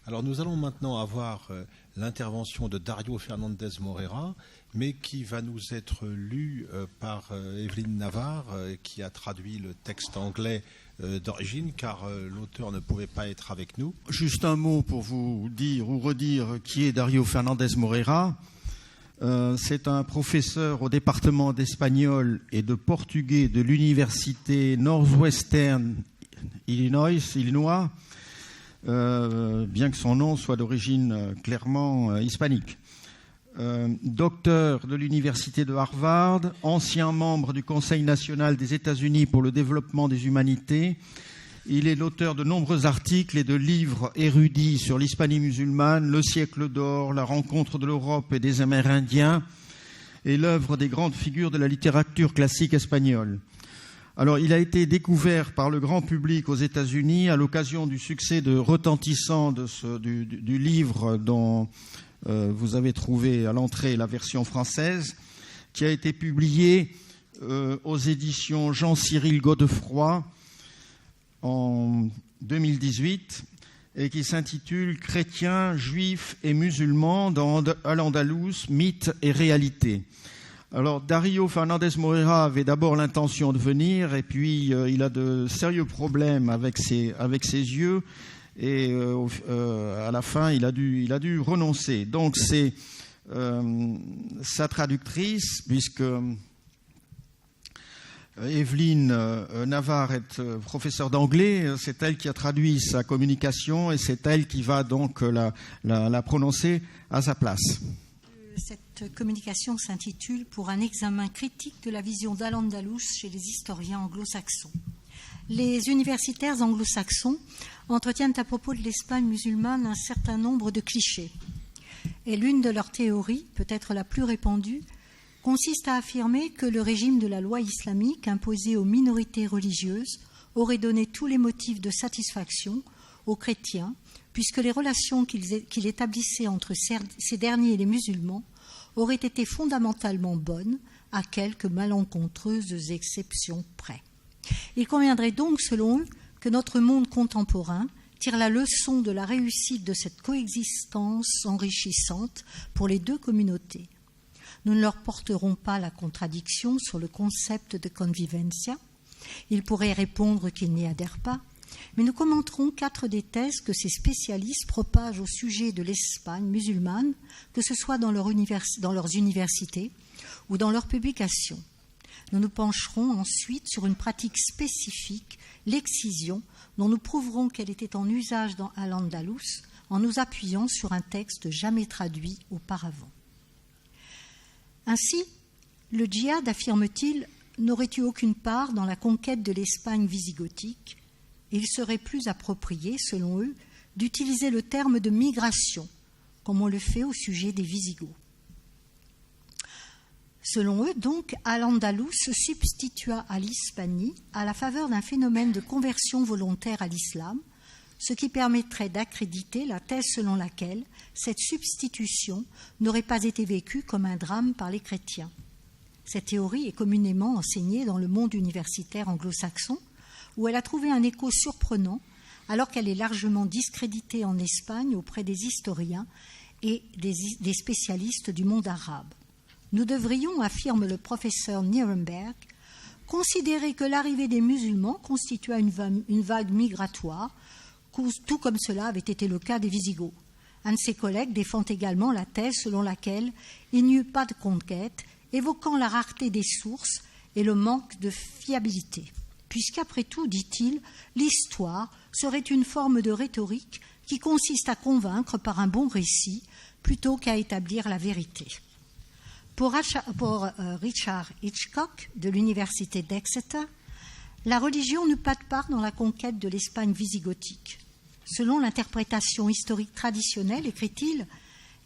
Alors nous allons maintenant avoir l'intervention de Dario Fernandez Moreira, mais qui va nous être lue par Evelyne Navarre, qui a traduit le texte anglais d'origine, car l'auteur ne pouvait pas être avec nous. Juste un mot pour vous dire ou redire qui est Dario Fernandez Moreira. C'est un professeur au département d'espagnol et de portugais de l'université Northwestern Illinois, bien que son nom soit d'origine clairement hispanique. Docteur de l'université de Harvard, ancien membre du Conseil national des États-Unis pour le développement des humanités. Il est l'auteur de nombreux articles et de livres érudits sur l'Hispanie musulmane, le siècle d'or, la rencontre de l'Europe et des Amérindiens, et l'œuvre des grandes figures de la littérature classique espagnole. Alors, il a été découvert par le grand public aux États-Unis à l'occasion du succès retentissant du livre dont vous avez trouvé à l'entrée la version française, qui a été publié aux éditions Jean-Cyril Godefroy en 2018 et qui s'intitule « Chrétiens, juifs et musulmans dans Al-Andalus, mythes et réalités ». Alors, Dario Fernandez Moreira avait d'abord l'intention de venir et puis il a de sérieux problèmes avec ses yeux et à la fin, il a dû renoncer. Donc, c'est sa traductrice, puisque Evelyne Navarre est professeure d'anglais, c'est elle qui a traduit sa communication et c'est elle qui va donc la prononcer à sa place. Cette communication s'intitule « Pour un examen critique de la vision d'Al-Andalus chez les historiens anglo-saxons ». Les universitaires anglo-saxons entretiennent à propos de l'Espagne musulmane un certain nombre de clichés. Et l'une de leurs théories, peut-être la plus répandue, consiste à affirmer que le régime de la loi islamique imposé aux minorités religieuses aurait donné tous les motifs de satisfaction aux chrétiens, puisque les relations qu'il établissait entre ces derniers et les musulmans auraient été fondamentalement bonnes, à quelques malencontreuses exceptions près. Il conviendrait donc, selon eux, que notre monde contemporain tire la leçon de la réussite de cette coexistence enrichissante pour les deux communautés. Nous ne leur porterons pas la contradiction sur le concept de convivencia. Ils pourraient répondre qu'ils n'y adhèrent pas, mais nous commenterons 4 des thèses que ces spécialistes propagent au sujet de l'Espagne musulmane, que ce soit dans leurs universités ou dans leurs publications. Nous nous pencherons ensuite sur une pratique spécifique, l'excision, dont nous prouverons qu'elle était en usage dans Al-Andalus en nous appuyant sur un texte jamais traduit auparavant. Ainsi, le djihad, affirme-t-il, n'aurait eu aucune part dans la conquête de l'Espagne visigothique et il serait plus approprié, selon eux, d'utiliser le terme de migration, comme on le fait au sujet des Visigoths. Selon eux, donc, Al-Andalus se substitua à l'Hispanie à la faveur d'un phénomène de conversion volontaire à l'islam, ce qui permettrait d'accréditer la thèse selon laquelle cette substitution n'aurait pas été vécue comme un drame par les chrétiens. Cette théorie est communément enseignée dans le monde universitaire anglo-saxon, où elle a trouvé un écho surprenant, alors qu'elle est largement discréditée en Espagne auprès des historiens et des spécialistes du monde arabe. Nous devrions, affirme le professeur Nirenberg, considérer que l'arrivée des musulmans constitua une vague migratoire, tout comme cela avait été le cas des Visigoths. Un de ses collègues défend également la thèse selon laquelle il n'y eut pas de conquête, évoquant la rareté des sources et le manque de fiabilité. Puisqu'après tout, dit-il, l'histoire serait une forme de rhétorique qui consiste à convaincre par un bon récit plutôt qu'à établir la vérité. Pour Richard Hitchcock, de l'université d'Exeter, la religion n'eut pas de part dans la conquête de l'Espagne visigothique. Selon l'interprétation historique traditionnelle, écrit-il,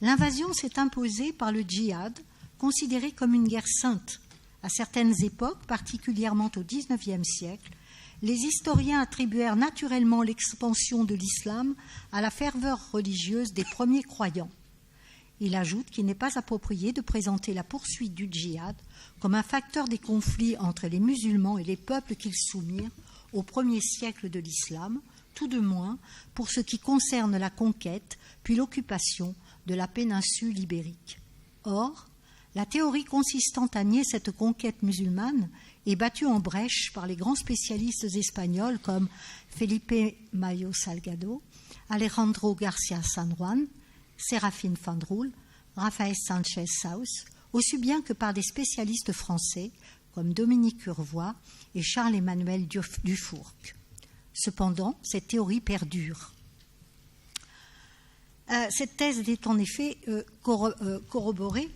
l'invasion s'est imposée par le djihad, considéré comme une guerre sainte. À certaines époques, particulièrement au XIXe siècle, les historiens attribuèrent naturellement l'expansion de l'islam à la ferveur religieuse des premiers croyants. Il ajoute qu'il n'est pas approprié de présenter la poursuite du djihad comme un facteur des conflits entre les musulmans et les peuples qu'ils soumirent au premier siècle de l'islam, tout de moins pour ce qui concerne la conquête puis l'occupation de la péninsule ibérique. Or, la théorie consistant à nier cette conquête musulmane est battue en brèche par les grands spécialistes espagnols comme Felipe Mayo Salgado, Alejandro García San Juan, Serafín Fandrul, Rafael Sánchez Saus, aussi bien que par des spécialistes français comme Dominique Urvois et Charles-Emmanuel Dufourc. Cependant, cette théorie perdure. Cette thèse n'est en effet corroborée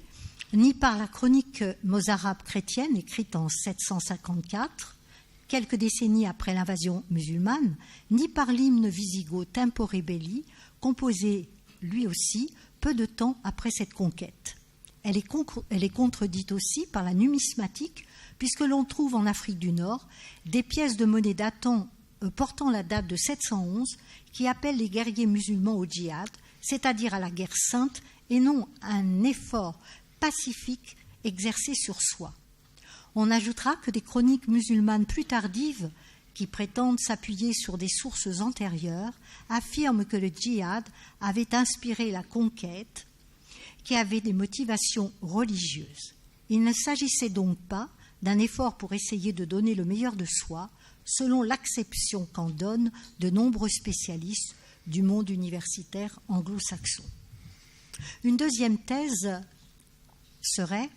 ni par la chronique mozarabe chrétienne écrite en 754, quelques décennies après l'invasion musulmane, ni par l'hymne wisigoth Tempore Belli, composé lui aussi peu de temps après cette conquête. Elle est contredite aussi par la numismatique, puisque l'on trouve en Afrique du Nord des pièces de monnaie portant la date de 711 qui appellent les guerriers musulmans au djihad, c'est-à-dire à la guerre sainte, et non à un effort pacifique exercé sur soi. On ajoutera que des chroniques musulmanes plus tardives, qui prétendent s'appuyer sur des sources antérieures, affirment que le djihad avait inspiré la conquête, qui avait des motivations religieuses. Il ne s'agissait donc pas d'un effort pour essayer de donner le meilleur de soi, selon l'acception qu'en donnent de nombreux spécialistes du monde universitaire anglo-saxon. Une deuxième thèse serait,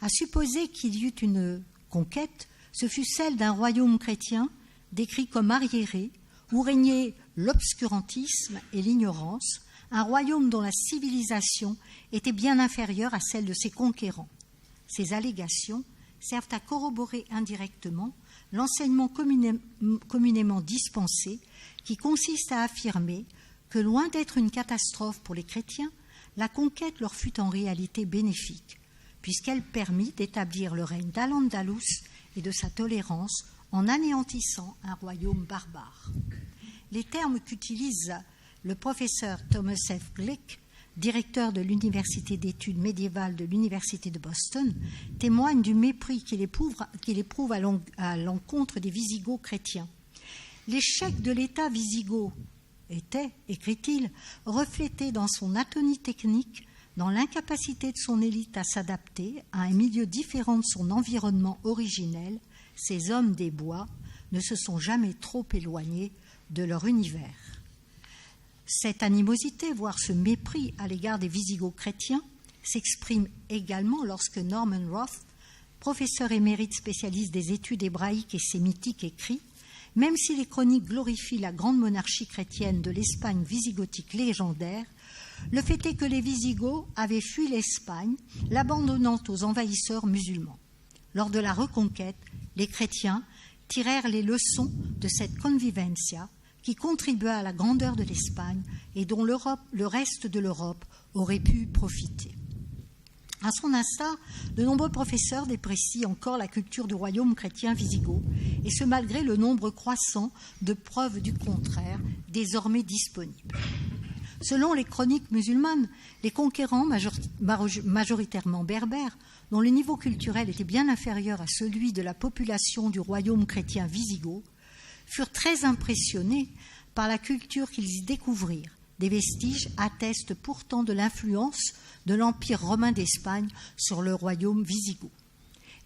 à supposer qu'il y eut une conquête, ce fut celle d'un royaume chrétien décrit comme arriéré, où régnait l'obscurantisme et l'ignorance, un royaume dont la civilisation était bien inférieure à celle de ses conquérants. Ces allégations servent à corroborer indirectement l'enseignement communément dispensé qui consiste à affirmer que, loin d'être une catastrophe pour les chrétiens, la conquête leur fut en réalité bénéfique, puisqu'elle permit d'établir le règne d'Al-Andalus et de sa tolérance en anéantissant un royaume barbare. Les termes qu'utilise le professeur Thomas F. Glick, directeur de l'Université d'études médiévales de l'Université de Boston, témoignent du mépris qu'il éprouve à l'encontre des Wisigoths chrétiens. L'échec de l'État wisigoth était, écrit-il, reflété dans son atonie technique, dans l'incapacité de son élite à s'adapter à un milieu différent de son environnement originel. Ces hommes des bois ne se sont jamais trop éloignés de leur univers. Cette animosité, voire ce mépris à l'égard des Wisigoths chrétiens, s'exprime également lorsque Norman Roth, professeur émérite spécialiste des études hébraïques et sémitiques, écrit « Même si les chroniques glorifient la grande monarchie chrétienne de l'Espagne wisigothique légendaire, le fait est que les Wisigoths avaient fui l'Espagne, l'abandonnant aux envahisseurs musulmans. Lors de la reconquête, les chrétiens tirèrent les leçons de cette convivencia qui contribua à la grandeur de l'Espagne et dont le reste de l'Europe aurait pu profiter. À son instar, de nombreux professeurs déprécient encore la culture du royaume chrétien wisigoth, et ce malgré le nombre croissant de preuves du contraire désormais disponibles. Selon les chroniques musulmanes, les conquérants, majoritairement berbères, dont le niveau culturel était bien inférieur à celui de la population du royaume chrétien wisigoth, furent très impressionnés par la culture qu'ils y découvrirent. Des vestiges attestent pourtant de l'influence de l'Empire romain d'Espagne sur le royaume wisigoth.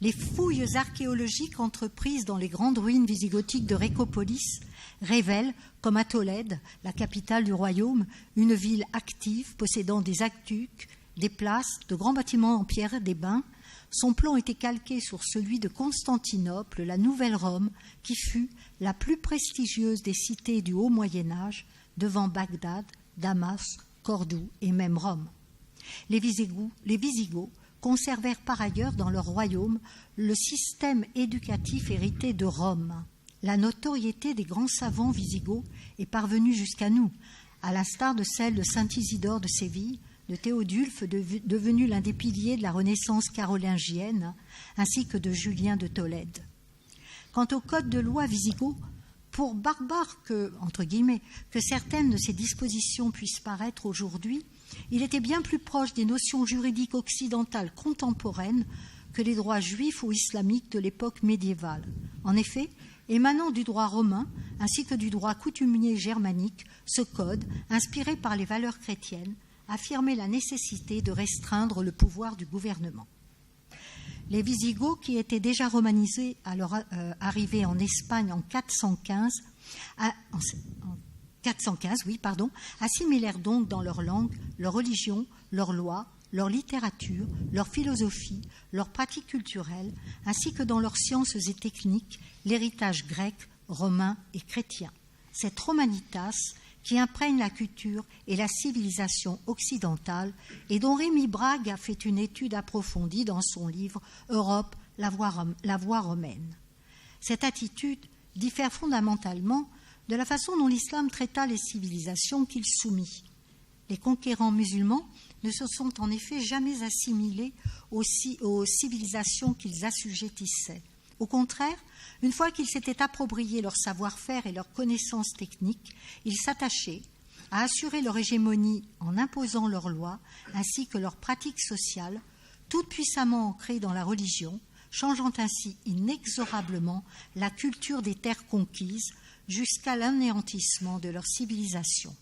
Les fouilles archéologiques entreprises dans les grandes ruines wisigothiques de Récopolis révèlent, comme à Tolède, la capitale du royaume, une ville active possédant des aqueducs, des places, de grands bâtiments en pierre, des bains. Son plan était calqué sur celui de Constantinople, la Nouvelle Rome, qui fut la plus prestigieuse des cités du Haut Moyen-Âge, devant Bagdad, Damas, Cordoue et même Rome. Les Wisigoths conservèrent par ailleurs dans leur royaume le système éducatif hérité de Rome. La notoriété des grands savants wisigoths est parvenue jusqu'à nous, à l'instar de celle de saint Isidore de Séville, de Théodulphe, devenu l'un des piliers de la Renaissance carolingienne, ainsi que de Julien de Tolède. Quant au code de loi wisigoth, pour barbare que certaines de ces dispositions puissent paraître aujourd'hui, il était bien plus proche des notions juridiques occidentales contemporaines que les droits juifs ou islamiques de l'époque médiévale. En effet, Émanant du droit romain ainsi que du droit coutumier germanique, ce code, inspiré par les valeurs chrétiennes, affirmait la nécessité de restreindre le pouvoir du gouvernement. Les Wisigoths, qui étaient déjà romanisés à leur arrivée en Espagne en 415, assimilèrent donc dans leur langue, leur religion, leurs lois, leur littérature, leur philosophie, leurs pratiques culturelles, ainsi que dans leurs sciences et techniques, l'héritage grec, romain et chrétien. Cette romanitas qui imprègne la culture et la civilisation occidentale et dont Rémi Brague a fait une étude approfondie dans son livre « Europe, la voie romaine ». Cette attitude diffère fondamentalement de la façon dont l'islam traita les civilisations qu'il soumit. Les conquérants musulmans ne se sont en effet jamais assimilés aux civilisations qu'ils assujettissaient. Au contraire, une fois qu'ils s'étaient appropriés leur savoir-faire et leurs connaissances techniques, ils s'attachaient à assurer leur hégémonie en imposant leurs lois ainsi que leurs pratiques sociales, toutes puissamment ancrées dans la religion, changeant ainsi inexorablement la culture des terres conquises jusqu'à l'anéantissement de leur civilisation.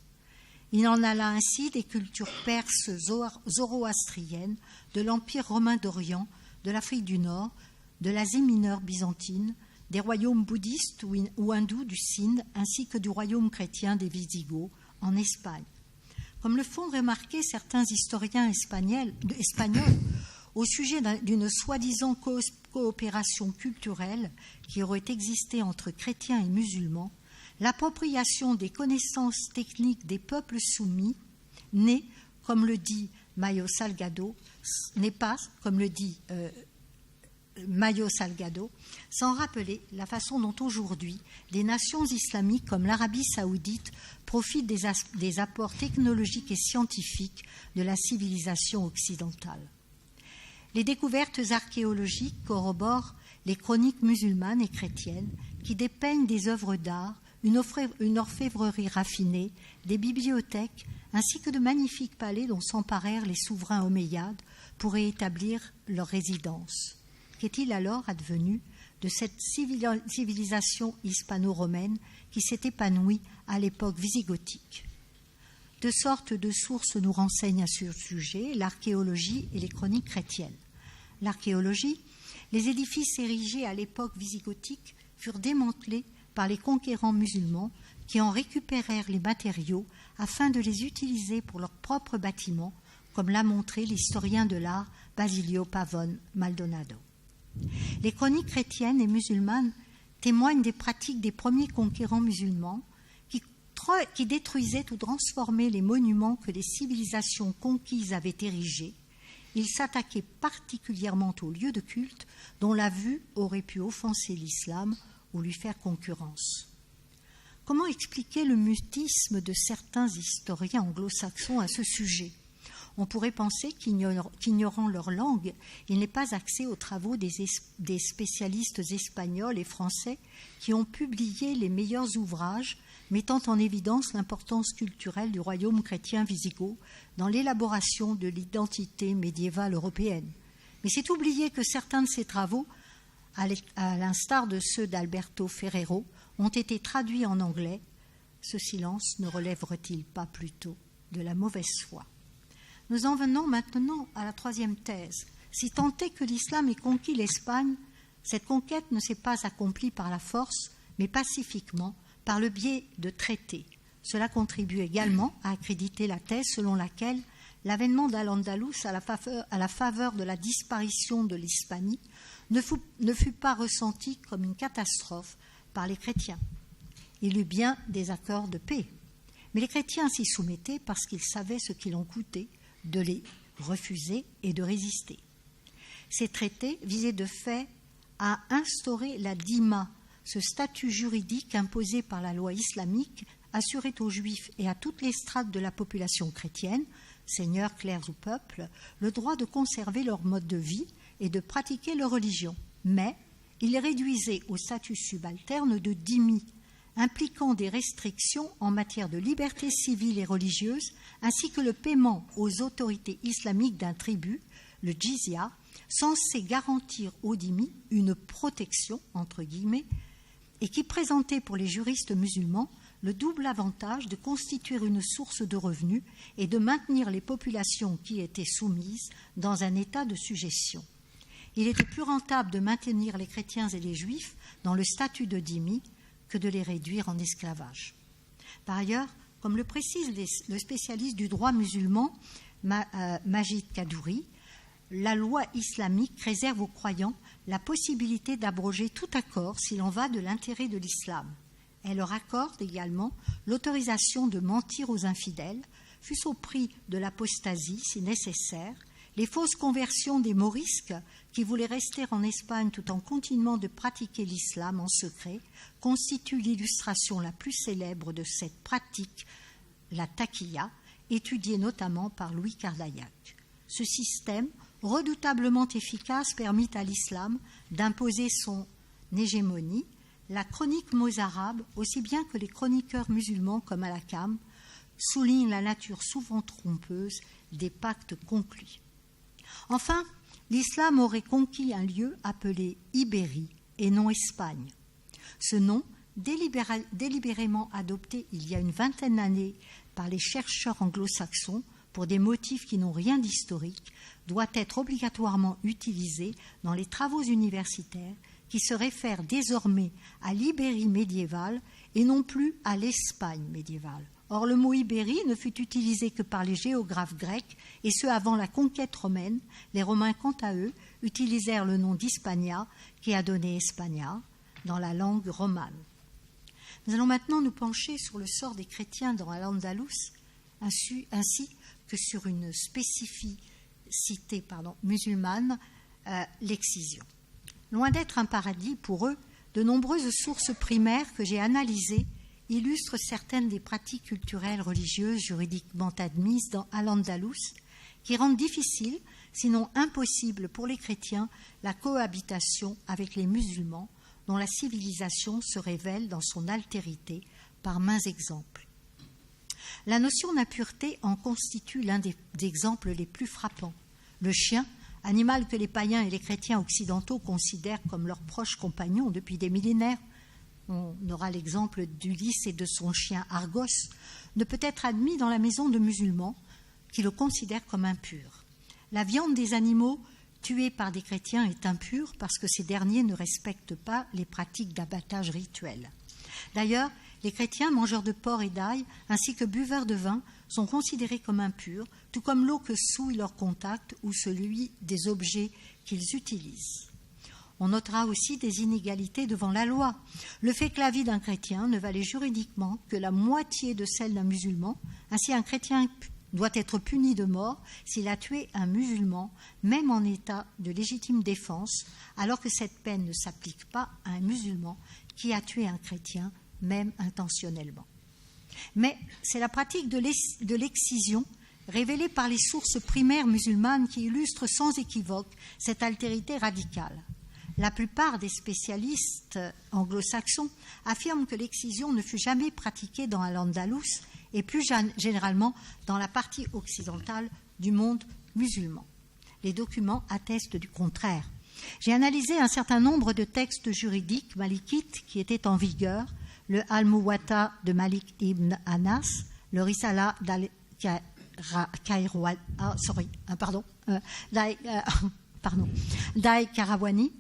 Il en alla ainsi des cultures perses zoroastriennes, de l'Empire romain d'Orient, de l'Afrique du Nord, de l'Asie mineure byzantine, des royaumes bouddhistes ou hindous du Sindh, ainsi que du royaume chrétien des Wisigoths en Espagne. Comme le font remarquer certains historiens espagnols au sujet d'une soi-disant coopération culturelle qui aurait existé entre chrétiens et musulmans, l'appropriation des connaissances techniques des peuples soumis n'est, comme le dit Mayo Salgado, sans rappeler la façon dont aujourd'hui des nations islamiques comme l'Arabie saoudite profitent des apports technologiques et scientifiques de la civilisation occidentale. Les découvertes archéologiques corroborent les chroniques musulmanes et chrétiennes qui dépeignent des œuvres d'art, une orfèvrerie raffinée, des bibliothèques, ainsi que de magnifiques palais dont s'emparèrent les souverains omeyyades pour y établir leur résidence. Qu'est-il alors advenu de cette civilisation hispano-romaine qui s'est épanouie à l'époque visigothique? Deux sortes de sources nous renseignent à ce sujet, l'archéologie et les chroniques chrétiennes. L'archéologie, les édifices érigés à l'époque visigothique furent démantelés par les conquérants musulmans qui en récupérèrent les matériaux afin de les utiliser pour leurs propres bâtiments, comme l'a montré l'historien de l'art Basilio Pavone Maldonado. Les chroniques chrétiennes et musulmanes témoignent des pratiques des premiers conquérants musulmans qui détruisaient ou transformaient les monuments que les civilisations conquises avaient érigés. Ils s'attaquaient particulièrement aux lieux de culte dont la vue aurait pu offenser l'islam ou lui faire concurrence. Comment expliquer le mutisme de certains historiens anglo-saxons à ce sujet? On pourrait penser qu'ignorant leur langue, il n'est pas accès aux travaux des spécialistes espagnols et français qui ont publié les meilleurs ouvrages mettant en évidence l'importance culturelle du royaume chrétien wisigoth dans l'élaboration de l'identité médiévale européenne. Mais c'est oublier que certains de ces travaux, à l'instar de ceux d'Alberto Ferrero, ont été traduits en anglais. Ce silence ne relèverait-il pas plutôt de la mauvaise foi? Nous en venons maintenant à la troisième thèse. Si tant est que l'islam ait conquis l'Espagne, cette conquête ne s'est pas accomplie par la force, mais pacifiquement, par le biais de traités. Cela contribue également à accréditer la thèse selon laquelle l'avènement d'Al-Andalus à la faveur de la disparition de l'Hispanie ne fut pas ressenti comme une catastrophe par les chrétiens. Il eut bien des accords de paix, mais les chrétiens s'y soumettaient parce qu'ils savaient ce qu'il en coûtait de les refuser et de résister. Ces traités visaient de fait à instaurer la dîma, ce statut juridique imposé par la loi islamique, assurait aux Juifs et à toutes les strates de la population chrétienne, seigneurs, clercs ou peuples, le droit de conserver leur mode de vie et de pratiquer leur religion. Mais il les réduisait au statut subalterne de dhimmi, impliquant des restrictions en matière de liberté civile et religieuse, ainsi que le paiement aux autorités islamiques d'un tribut, le jizya, censé garantir aux dhimmis une protection, entre guillemets, et qui présentait pour les juristes musulmans le double avantage de constituer une source de revenus et de maintenir les populations qui étaient soumises dans un état de sujétion. Il était plus rentable de maintenir les chrétiens et les juifs dans le statut de dhimmi que de les réduire en esclavage. Par ailleurs, comme le précise le spécialiste du droit musulman Majid Kadouri, la loi islamique réserve aux croyants la possibilité d'abroger tout accord s'il en va de l'intérêt de l'islam. Elle leur accorde également l'autorisation de mentir aux infidèles, fût-ce au prix de l'apostasie si nécessaire. Les fausses conversions des morisques qui voulaient rester en Espagne tout en continuant de pratiquer l'islam en secret constituent l'illustration la plus célèbre de cette pratique, la taqiyya, étudiée notamment par Louis Cardaillac. Ce système, redoutablement efficace, permit à l'islam d'imposer son hégémonie. La chronique mozarabe, aussi bien que les chroniqueurs musulmans comme Al-Hakam, souligne la nature souvent trompeuse des pactes conclus. Enfin, l'islam aurait conquis un lieu appelé Ibérie et non Espagne. Ce nom, délibérément adopté il y a une vingtaine d'années par les chercheurs anglo-saxons pour des motifs qui n'ont rien d'historique, doit être obligatoirement utilisé dans les travaux universitaires qui se réfèrent désormais à l'Ibérie médiévale et non plus à l'Espagne médiévale. Or, le mot Ibérie ne fut utilisé que par les géographes grecs, et ce avant la conquête romaine. Les Romains, quant à eux, utilisèrent le nom d'Hispania, qui a donné Espagna, dans la langue romane. Nous allons maintenant nous pencher sur le sort des chrétiens dans Al-Andalus, ainsi que sur une spécificité musulmane, l'excision. Loin d'être un paradis pour eux, de nombreuses sources primaires que j'ai analysées illustrent certaines des pratiques culturelles religieuses juridiquement admises dans Al-Andalus, qui rendent difficile, sinon impossible pour les chrétiens, la cohabitation avec les musulmans, dont la civilisation se révèle dans son altérité par maints exemples. La notion d'impureté en constitue l'un des exemples les plus frappants. Le chien, animal que les païens et les chrétiens occidentaux considèrent comme leur proche compagnon depuis des millénaires, on aura l'exemple d'Ulysse et de son chien Argos, ne peut être admis dans la maison de musulmans qui le considèrent comme impur. La viande des animaux tués par des chrétiens est impure parce que ces derniers ne respectent pas les pratiques d'abattage rituel. D'ailleurs, les chrétiens, mangeurs de porc et d'ail, ainsi que buveurs de vin, sont considérés comme impurs, tout comme l'eau que souille leur contact ou celui des objets qu'ils utilisent. On notera aussi des inégalités devant la loi. Le fait que la vie d'un chrétien ne valait juridiquement que la moitié de celle d'un musulman, ainsi un chrétien doit être puni de mort s'il a tué un musulman, même en état de légitime défense, alors que cette peine ne s'applique pas à un musulman qui a tué un chrétien, même intentionnellement. Mais c'est la pratique de l'excision révélée par les sources primaires musulmanes qui illustre sans équivoque cette altérité radicale. La plupart des spécialistes anglo-saxons affirment que l'excision ne fut jamais pratiquée dans Al-Andalus et plus généralement dans la partie occidentale du monde musulman. Les documents attestent du contraire. J'ai analysé un certain nombre de textes juridiques malikites qui étaient en vigueur, le Al-Muwatta de Malik ibn Anas, le Risala d'Al-Qayrawani,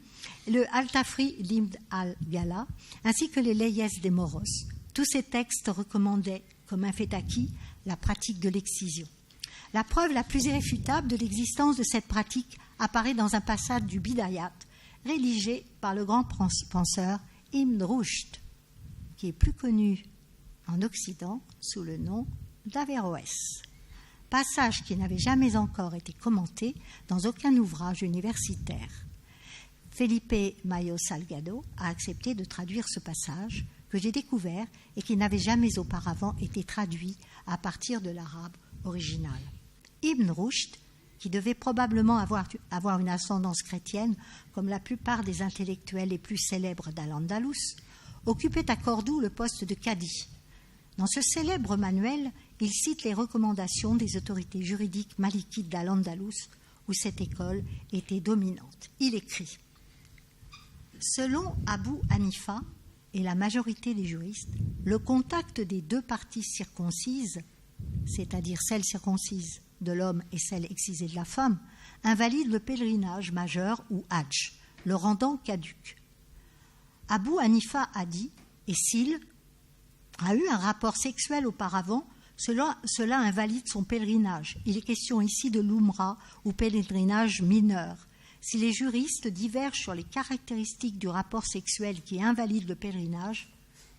le Al-Tafri d'Ibn al-Ghala, ainsi que les Leyes des Moros. Tous ces textes recommandaient, comme un fait acquis, la pratique de l'excision. La preuve la plus irréfutable de l'existence de cette pratique apparaît dans un passage du Bidayat, rédigé par le grand penseur Ibn Rushd, qui est plus connu en Occident sous le nom d'Averroès. Passage qui n'avait jamais encore été commenté dans aucun ouvrage universitaire. Felipe Mayo Salgado a accepté de traduire ce passage que j'ai découvert et qui n'avait jamais auparavant été traduit à partir de l'arabe original. Ibn Rushd, qui devait probablement avoir une ascendance chrétienne comme la plupart des intellectuels les plus célèbres d'Al-Andalus, occupait à Cordoue le poste de cadi. Dans ce célèbre manuel, il cite les recommandations des autorités juridiques malikites d'Al-Andalus où cette école était dominante. Il écrit: selon Abu Hanifa et la majorité des juristes, le contact des deux parties circoncises, c'est-à-dire celle circoncise de l'homme et celle excisée de la femme, invalide le pèlerinage majeur ou hajj, le rendant caduc. Abu Hanifa a dit, et s'il a eu un rapport sexuel auparavant, cela invalide son pèlerinage. Il est question ici de l'umra ou pèlerinage mineur. Si les juristes divergent sur les caractéristiques du rapport sexuel qui invalide le pèlerinage,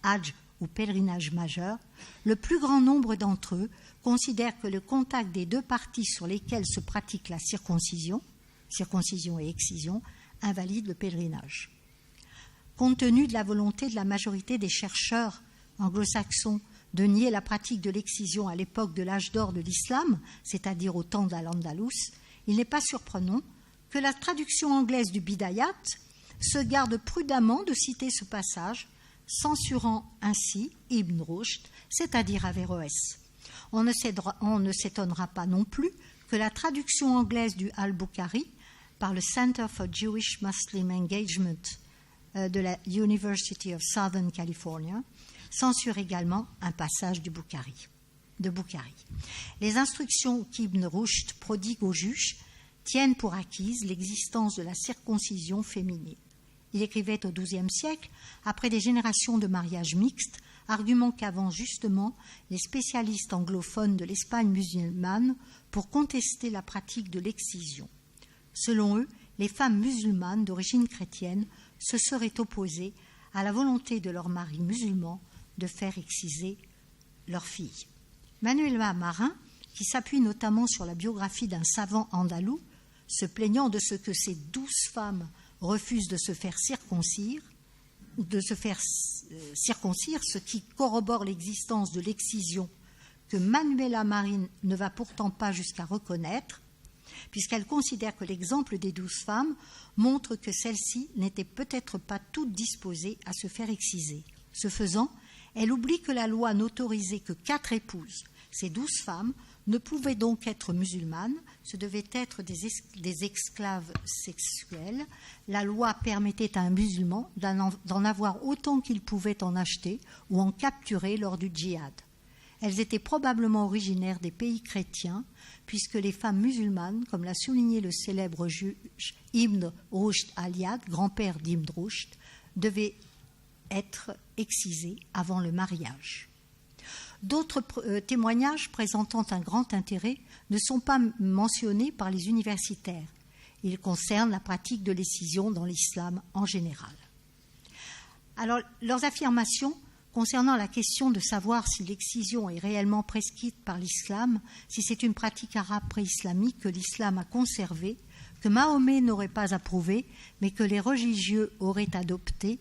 hajj ou pèlerinage majeur, le plus grand nombre d'entre eux considèrent que le contact des deux parties sur lesquelles se pratique la circoncision et excision, invalide le pèlerinage. Compte tenu de la volonté de la majorité des chercheurs anglo-saxons de nier la pratique de l'excision à l'époque de l'âge d'or de l'islam, c'est-à-dire au temps d'Al-Andalus, il n'est pas surprenant que la traduction anglaise du Bidayat se garde prudemment de citer ce passage, censurant ainsi Ibn Rushd, c'est-à-dire Averroès. On ne s'étonnera pas non plus que la traduction anglaise du Al-Bukhari par le Center for Jewish Muslim Engagement de la University of Southern California censure également un passage de Bukhari. Les instructions qu'Ibn Rushd prodigue aux juges tiennent pour acquise l'existence de la circoncision féminine. Il écrivait au XIIe siècle, après des générations de mariages mixtes, argument qu'avancent justement les spécialistes anglophones de l'Espagne musulmane pour contester la pratique de l'excision. Selon eux, les femmes musulmanes d'origine chrétienne se seraient opposées à la volonté de leurs maris musulmans de faire exciser leurs filles. Manuel Marin, qui s'appuie notamment sur la biographie d'un savant andalou, se plaignant de ce que ces 12 femmes refusent de se faire circoncire, ce qui corrobore l'existence de l'excision que Manuela Marin ne va pourtant pas jusqu'à reconnaître, puisqu'elle considère que l'exemple des 12 femmes montre que celles-ci n'étaient peut-être pas toutes disposées à se faire exciser. Ce faisant, elle oublie que la loi n'autorisait que 4 épouses. Ces 12 femmes ne pouvaient donc être musulmanes, ce devaient être des esclaves sexuels. La loi permettait à un musulman d'en avoir autant qu'il pouvait en acheter ou en capturer lors du djihad. Elles étaient probablement originaires des pays chrétiens, puisque les femmes musulmanes, comme l'a souligné le célèbre juge Ibn Rushd al-Yad, grand-père d'Ibn Rushd, devaient être excisées avant le mariage. D'autres témoignages présentant un grand intérêt ne sont pas mentionnés par les universitaires. Ils concernent la pratique de l'excision dans l'islam en général. Alors, leurs affirmations concernant la question de savoir si l'excision est réellement prescrite par l'islam, si c'est une pratique arabe pré-islamique que l'islam a conservée, que Mahomet n'aurait pas approuvée, mais que les religieux auraient adoptée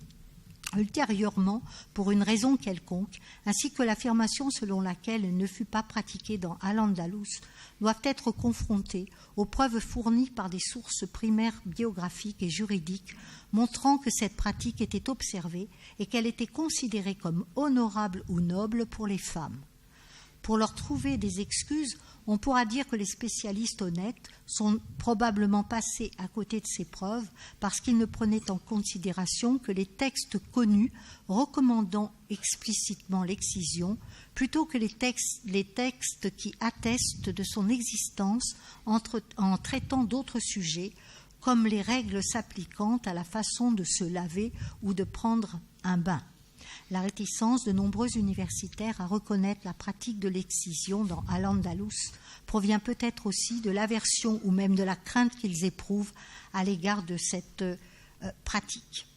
ultérieurement pour une raison quelconque, ainsi que l'affirmation selon laquelle elle ne fut pas pratiquée dans Al-Andalus, doivent être confrontées aux preuves fournies par des sources primaires biographiques et juridiques montrant que cette pratique était observée et qu'elle était considérée comme honorable ou noble pour les femmes. Pour leur trouver des excuses, on pourra dire que les spécialistes honnêtes sont probablement passés à côté de ces preuves parce qu'ils ne prenaient en considération que les textes connus recommandant explicitement l'excision plutôt que les textes qui attestent de son existence en traitant d'autres sujets comme les règles s'appliquant à la façon de se laver ou de prendre un bain. La réticence de nombreux universitaires à reconnaître la pratique de l'excision dans Al-Andalus provient peut-être aussi de l'aversion ou même de la crainte qu'ils éprouvent à l'égard de cette pratique.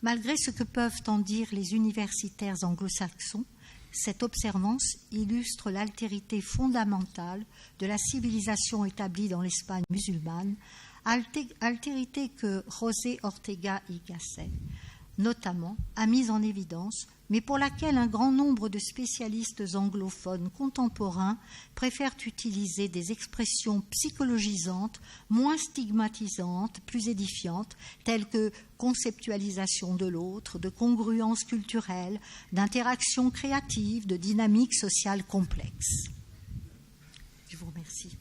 Malgré ce que peuvent en dire les universitaires anglo-saxons, cette observance illustre l'altérité fondamentale de la civilisation établie dans l'Espagne musulmane, altérité que José Ortega y Gasset notamment, a mise en évidence, mais pour laquelle un grand nombre de spécialistes anglophones contemporains préfèrent utiliser des expressions psychologisantes, moins stigmatisantes, plus édifiantes, telles que conceptualisation de l'autre, de congruence culturelle, d'interaction créative, de dynamique sociale complexe. Je vous remercie.